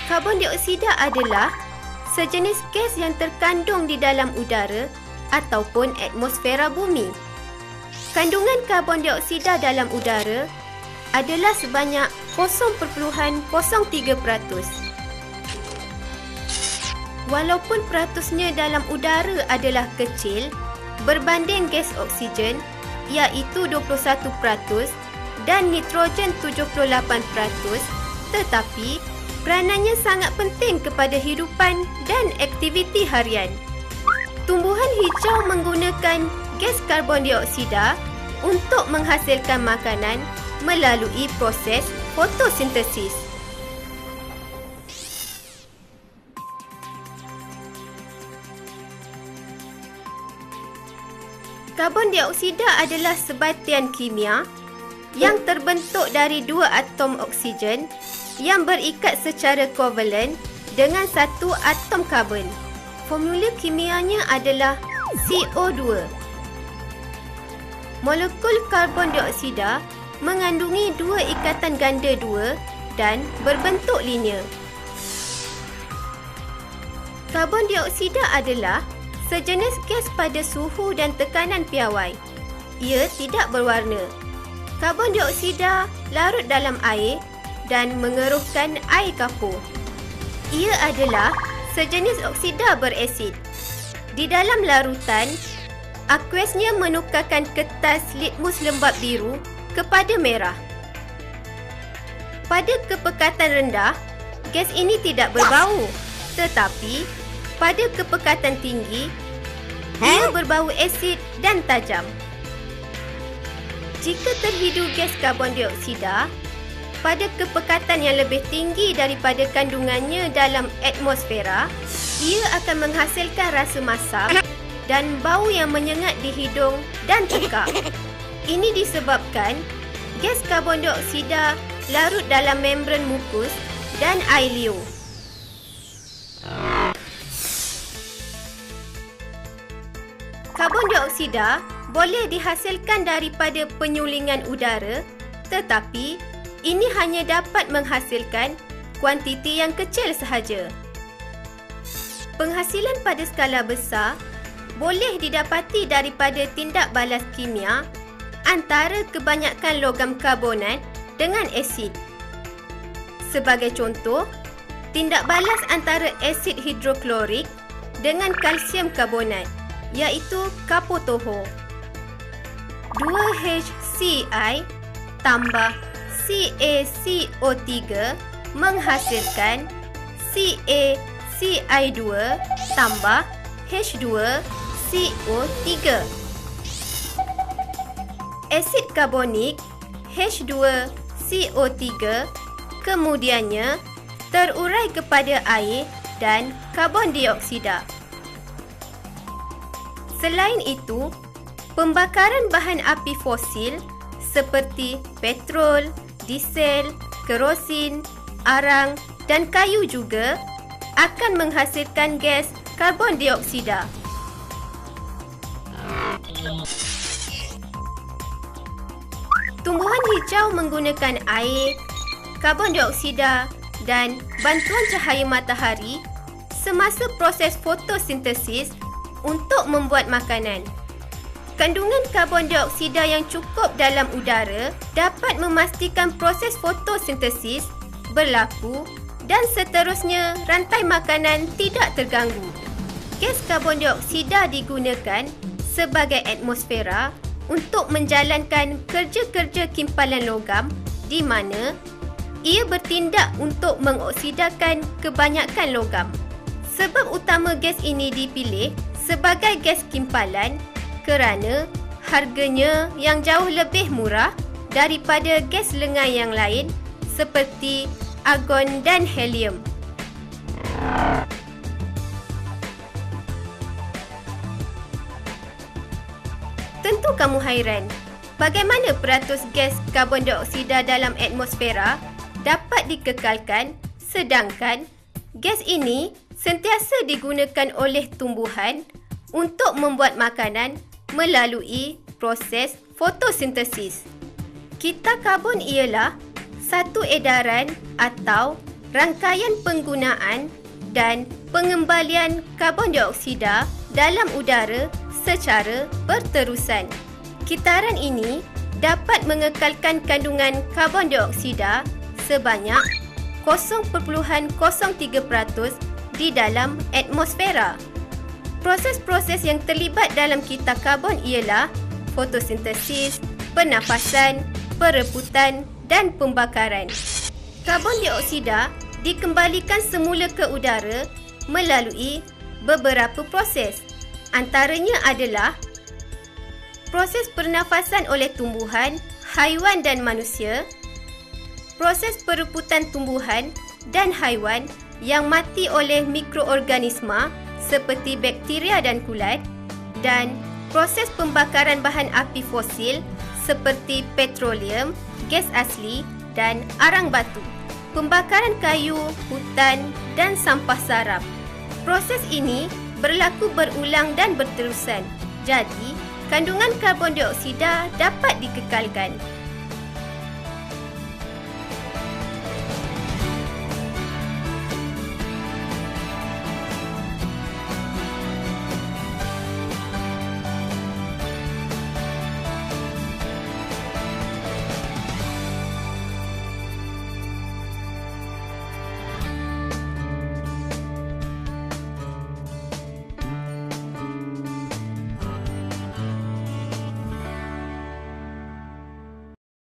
Karbon dioksida adalah sejenis gas yang terkandung di dalam udara ataupun atmosfera bumi. Kandungan karbon dioksida dalam udara adalah sebanyak 0.03%. Walaupun peratusnya dalam udara adalah kecil berbanding gas oksigen iaitu 21% dan nitrogen 78%, tetapi peranannya sangat penting kepada hidupan dan aktiviti harian. Tumbuhan hijau menggunakan gas karbon dioksida untuk menghasilkan makanan melalui proses fotosintesis. Karbon dioksida adalah sebatian kimia yang terbentuk dari dua atom oksigen yang berikat secara kovalen dengan satu atom karbon. Formula kimianya adalah CO2. Molekul karbon dioksida mengandungi dua ikatan ganda 2 dan berbentuk linear. Karbon dioksida adalah sejenis gas pada suhu dan tekanan piawai. Ia tidak berwarna. Karbon dioksida larut dalam air dan mengeruhkan air kapur. Ia adalah sejenis oksida berasid. Di dalam larutan, akuasnya menukarkan kertas litmus lembap biru kepada merah. Pada kepekatan rendah, gas ini tidak berbau, tetapi pada kepekatan tinggi, ia berbau asid dan tajam. Jika terhidu gas karbon dioksida pada kepekatan yang lebih tinggi daripada kandungannya dalam atmosfera, ia akan menghasilkan rasa masam dan bau yang menyengat di hidung dan tekak. Ini disebabkan gas karbon dioksida larut dalam membran mukus dan air liur. Karbon dioksida boleh dihasilkan daripada penyulingan udara, tetapi ini hanya dapat menghasilkan kuantiti yang kecil sahaja. Penghasilan pada skala besar boleh didapati daripada tindak balas kimia antara kebanyakan logam karbonat dengan asid. Sebagai contoh, tindak balas antara asid hidroklorik dengan kalsium karbonat iaitu kapotoho. 2HCl tambah CaCO3 menghasilkan CaCl2 tambah H2CO3. Asid karbonik H2CO3 kemudiannya terurai kepada air dan karbon dioksida. Selain itu, pembakaran bahan api fosil seperti petrol, diesel, kerosin, arang dan kayu juga akan menghasilkan gas karbon dioksida. Tumbuhan hijau menggunakan air, karbon dioksida dan bantuan cahaya matahari semasa proses fotosintesis untuk membuat makanan. Kandungan karbon dioksida yang cukup dalam udara dapat memastikan proses fotosintesis berlaku dan seterusnya rantai makanan tidak terganggu. Gas karbon dioksida digunakan sebagai atmosfera untuk menjalankan kerja-kerja kimpalan logam di mana ia bertindak untuk mengoksidakan kebanyakan logam. Sebab utama gas ini dipilih sebagai gas kimpalan kerana harganya yang jauh lebih murah daripada gas lengan yang lain seperti argon dan helium. Tentu kamu hairan, bagaimana peratus gas karbon dioksida dalam atmosfera dapat dikekalkan sedangkan gas ini sentiasa digunakan oleh tumbuhan untuk membuat makanan melalui proses fotosintesis. Kita karbon ialah satu edaran atau rangkaian penggunaan dan pengembalian karbon dioksida dalam udara secara berterusan. Kitaran ini dapat mengekalkan kandungan karbon dioksida sebanyak 0.03% di dalam atmosfera. Proses-proses yang terlibat dalam kitar karbon ialah fotosintesis, pernafasan, perebutan dan pembakaran. Karbon dioksida dikembalikan semula ke udara melalui beberapa proses. Antaranya adalah proses pernafasan oleh tumbuhan, haiwan dan manusia, proses perebutan tumbuhan dan haiwan yang mati oleh mikroorganisma seperti bakteria dan kulat, dan proses pembakaran bahan api fosil seperti petroleum, gas asli dan arang batu, pembakaran kayu, hutan dan sampah sarap. Proses ini berlaku berulang dan berterusan. Jadi, kandungan karbon dioksida dapat dikekalkan.